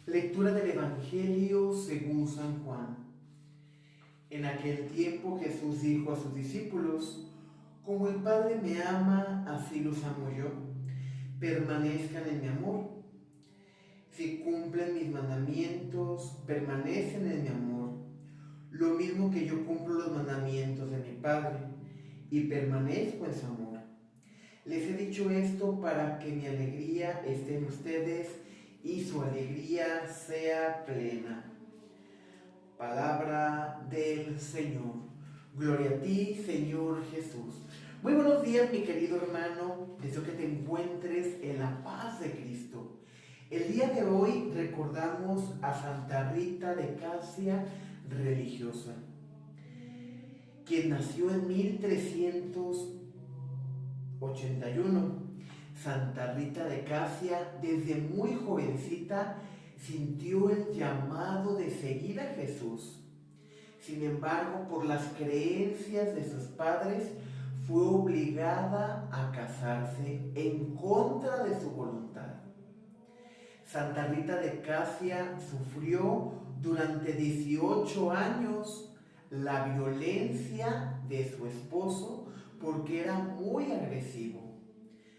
Lectura del Evangelio según San Juan. En aquel tiempo Jesús dijo a sus discípulos: Como el Padre me ama, así los amo yo. Permanezcan en mi amor. Si cumplen mis mandamientos, permanecen en mi amor. Lo mismo que yo cumplo los mandamientos de mi Padre y permanezco en su amor. Les he dicho esto para que mi alegría esté en ustedes y su alegría sea plena. Palabra del Señor. Gloria a ti, Señor Jesús. Muy buenos días, mi querido hermano. Deseo que te encuentres en la paz de Cristo. El día de hoy recordamos a Santa Rita de Casia, religiosa, quien nació en 1381. Santa Rita de Casia, desde muy jovencita, sintió el llamado de seguir a Jesús. Sin embargo, por las creencias de sus padres, fue obligada a casarse en contra de su voluntad. Santa Rita de Casia sufrió durante 18 años la violencia de su esposo porque era muy agresivo.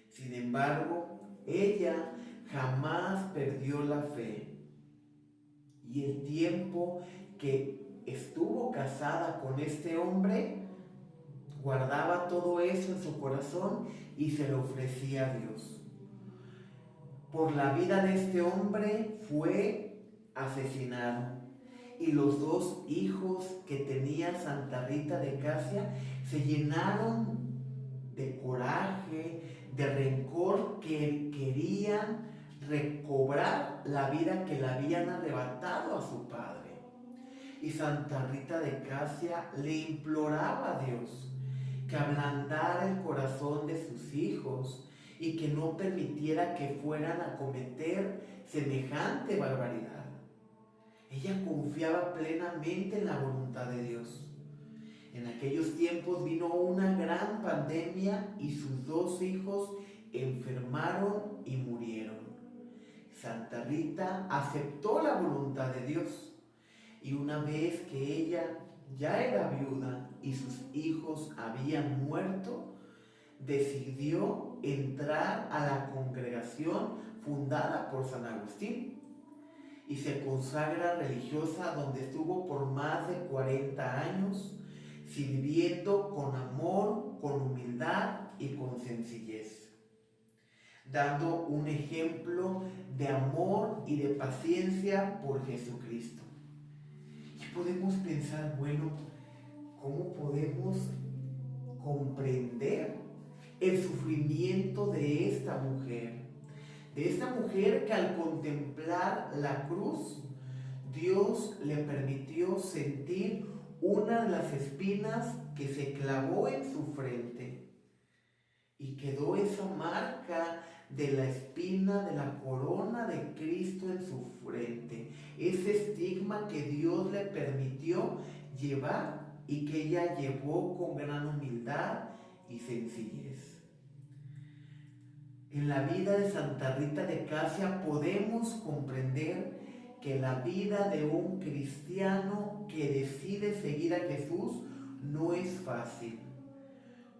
Sin embargo, ella jamás perdió la fe. Y el tiempo que estuvo casada con este hombre, guardaba todo eso en su corazón y se lo ofrecía a Dios. Por la vida de este hombre fue asesinado. Y los dos hijos que tenía Santa Rita de Casia se llenaron de coraje, de rencor, que querían recobrar la vida que le habían arrebatado a su padre. Y Santa Rita de Casia le imploraba a Dios que ablandara el corazón de sus hijos y que no permitiera que fueran a cometer semejante barbaridad. Ella confiaba plenamente en la voluntad de Dios. En aquellos tiempos vino una gran pandemia y sus dos hijos enfermaron y murieron. Santa Rita aceptó la voluntad de Dios y una vez que ella ya era viuda y sus hijos habían muerto, decidió entrar a la congregación fundada por San Agustín y se consagra religiosa, donde estuvo por más de 40 años, sirviendo con amor, con humildad y con sencillez, dando un ejemplo de amor y de paciencia por Jesucristo. Y podemos pensar, bueno, ¿cómo podemos comprender el sufrimiento de esta mujer? De esta mujer que al contemplar la cruz, Dios le permitió sentir una de las espinas que se clavó en su frente. Y quedó esa marca de la espina de la corona de Cristo en su frente. Ese estigma que Dios le permitió llevar y que ella llevó con gran humildad y sencillez. En la vida de Santa Rita de Casia podemos comprender que la vida de un cristiano que decide seguir a Jesús no es fácil,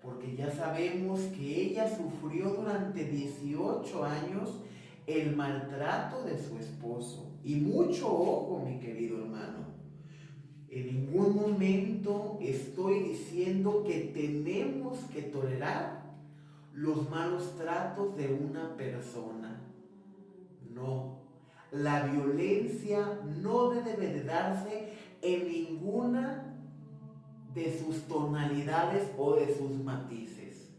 porque ya sabemos que ella sufrió durante 18 años el maltrato de su esposo. Y mucho ojo, mi querido hermano, en ningún momento estoy diciendo que tenemos que tolerar los malos tratos de una persona. No, la violencia no debe de darse en ninguna de sus tonalidades o de sus matices.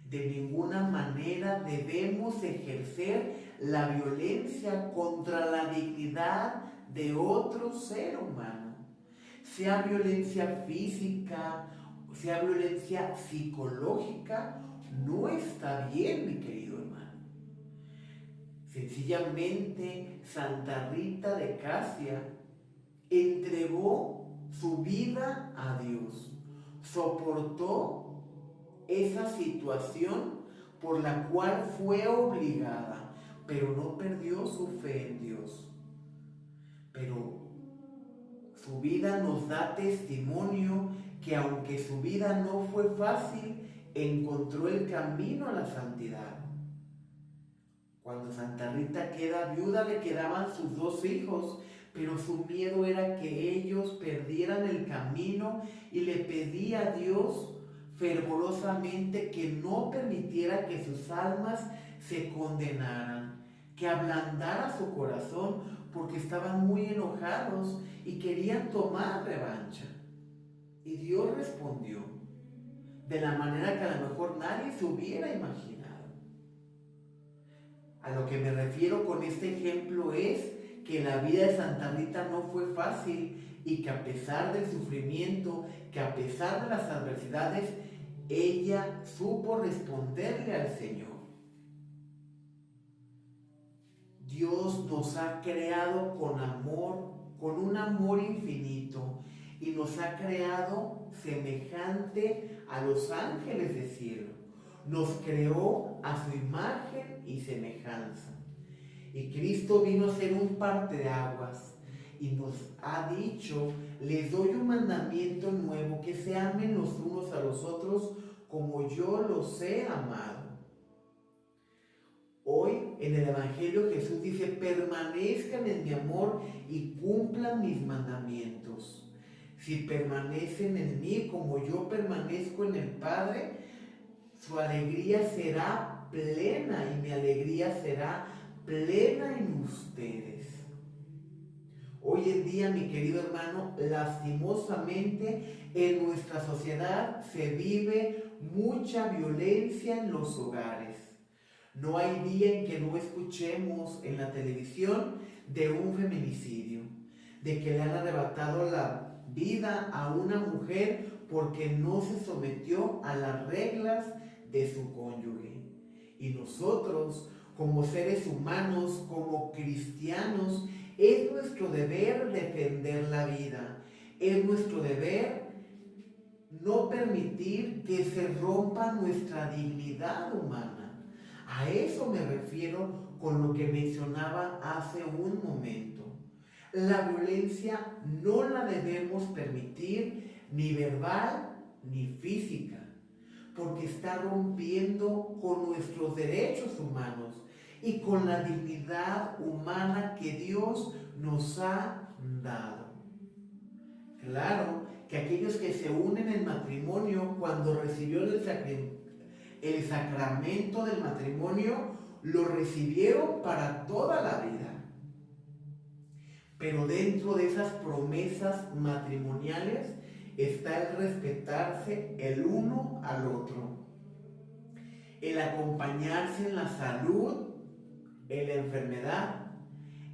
De ninguna manera debemos ejercer la violencia contra la dignidad de otro ser humano, sea violencia física, sea violencia psicológica. No está bien, mi querido hermano. Sencillamente, Santa Rita de Casia entregó su vida a Dios, soportó esa situación por la cual fue obligada, pero no perdió su fe en Dios. Su vida nos da testimonio que aunque su vida no fue fácil, encontró el camino a la santidad. Cuando Santa Rita queda viuda, le quedaban sus 2 hijos, pero su miedo era que ellos perdieran el camino y le pedía a Dios fervorosamente que no permitiera que sus almas se condenaran, que ablandara su corazón porque estaban muy enojados y querían tomar revancha. Y Dios respondió de la manera que a lo mejor nadie se hubiera imaginado. A lo que me refiero con este ejemplo es que la vida de Santa Rita no fue fácil y que a pesar del sufrimiento, que a pesar de las adversidades, ella supo responderle al Señor. Dios nos ha creado con amor, con un amor infinito, y nos ha creado semejante a los ángeles del cielo. Nos creó a su imagen y semejanza. Y Cristo vino a ser un parteaguas y nos ha dicho: les doy un mandamiento nuevo, que se amen los unos a los otros como yo los he amado. Hoy en el Evangelio Jesús dice: permanezcan en mi amor y cumplan mis mandamientos. Si permanecen en mí como yo permanezco en el Padre, su alegría será plena y mi alegría será plena en ustedes. Hoy en día, mi querido hermano, lastimosamente en nuestra sociedad se vive mucha violencia en los hogares. No hay día en que no escuchemos en la televisión de un feminicidio, de que le han arrebatado la vida a una mujer porque no se sometió a las reglas de su cónyuge. Y nosotros, como seres humanos, como cristianos, es nuestro deber defender la vida. Es nuestro deber no permitir que se rompa nuestra dignidad humana. A eso me refiero con lo que mencionaba hace un momento. La violencia no la debemos permitir, ni verbal ni física, porque está rompiendo con nuestros derechos humanos y con la dignidad humana que Dios nos ha dado. Claro que aquellos que se unen en matrimonio, cuando recibieron el sacramento del matrimonio, lo recibieron para toda la vida. Pero dentro de esas promesas matrimoniales está el respetarse el uno al otro, el acompañarse en la salud, en la enfermedad,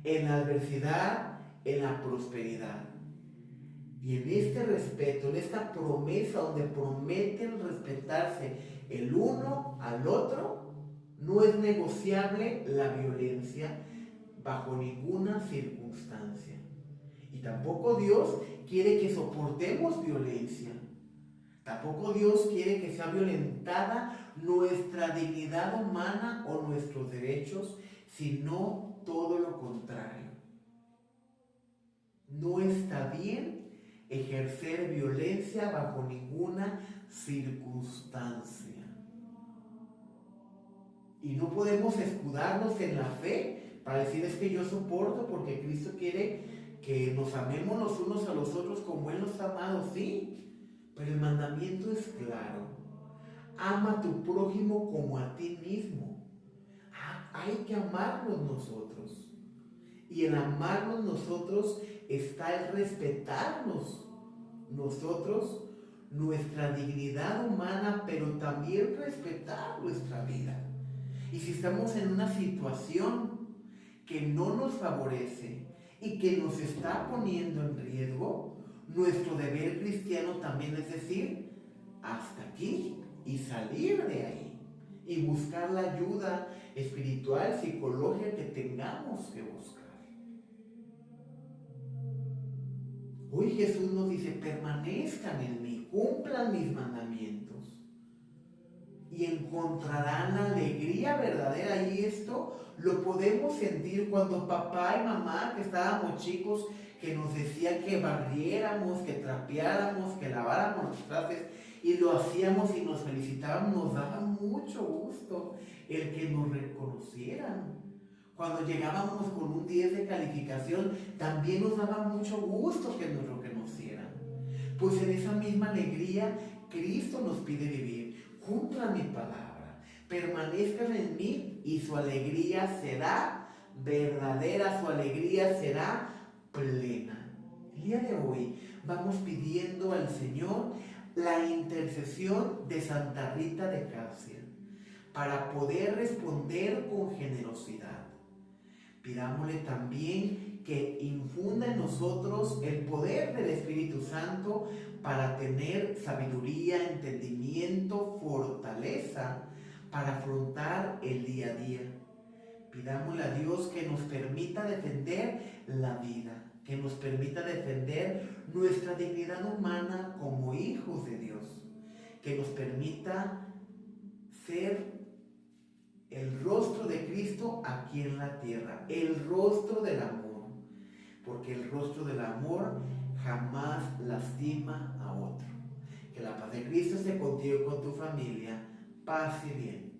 en la adversidad, en la prosperidad. Y en este respeto, en esta promesa donde prometen respetarse el uno al otro, no es negociable la violencia bajo ninguna circunstancia. Y tampoco Dios quiere que soportemos violencia. Tampoco Dios quiere que sea violentada nuestra dignidad humana o nuestros derechos, sino todo lo contrario. No está bien ejercer violencia bajo ninguna circunstancia. Y no podemos escudarnos en la fe para decir: es que yo soporto porque Cristo quiere que nos amemos los unos a los otros como Él nos ha amado. Sí, pero el mandamiento es claro: ama a tu prójimo como a ti mismo. Hay que amarnos nosotros. Y en amarnos nosotros está el respetarnos nosotros, nuestra dignidad humana, pero también respetar nuestra vida. Y si estamos en una situación que no nos favorece y que nos está poniendo en riesgo, nuestro deber cristiano también es decir: hasta aquí, y salir de ahí y buscar la ayuda espiritual, psicológica que tengamos que buscar. Hoy Jesús nos dice: permanezcan en mí, cumplan mis mandamientos. y encontrarán alegría verdadera. Y esto lo podemos sentir cuando papá y mamá, que estábamos chicos, que nos decían que barriéramos, que trapeáramos, que laváramos los trastes, y lo hacíamos y nos felicitaban. Nos daba mucho gusto el que nos reconocieran. Cuando llegábamos con un 10 de calificación, también nos daba mucho gusto que nos reconocieran. Pues en esa misma alegría, Cristo nos pide vivir. Cumplan mi palabra, permanezcan en mí y su alegría será verdadera, su alegría será plena. El día de hoy vamos pidiendo al Señor la intercesión de Santa Rita de Casia para poder responder con generosidad. Pidámosle también que infunda en nosotros el poder del Espíritu Santo para tener sabiduría, entendimiento, fortaleza para afrontar el día a día. Pidámosle a Dios que nos permita defender la vida, que nos permita defender nuestra dignidad humana como hijos de Dios, que nos permita ser el rostro de Cristo aquí en la tierra, el rostro del amor, porque el rostro del amor jamás lastima a otro. Que la paz de Cristo esté contigo y con tu familia. Paz y bien.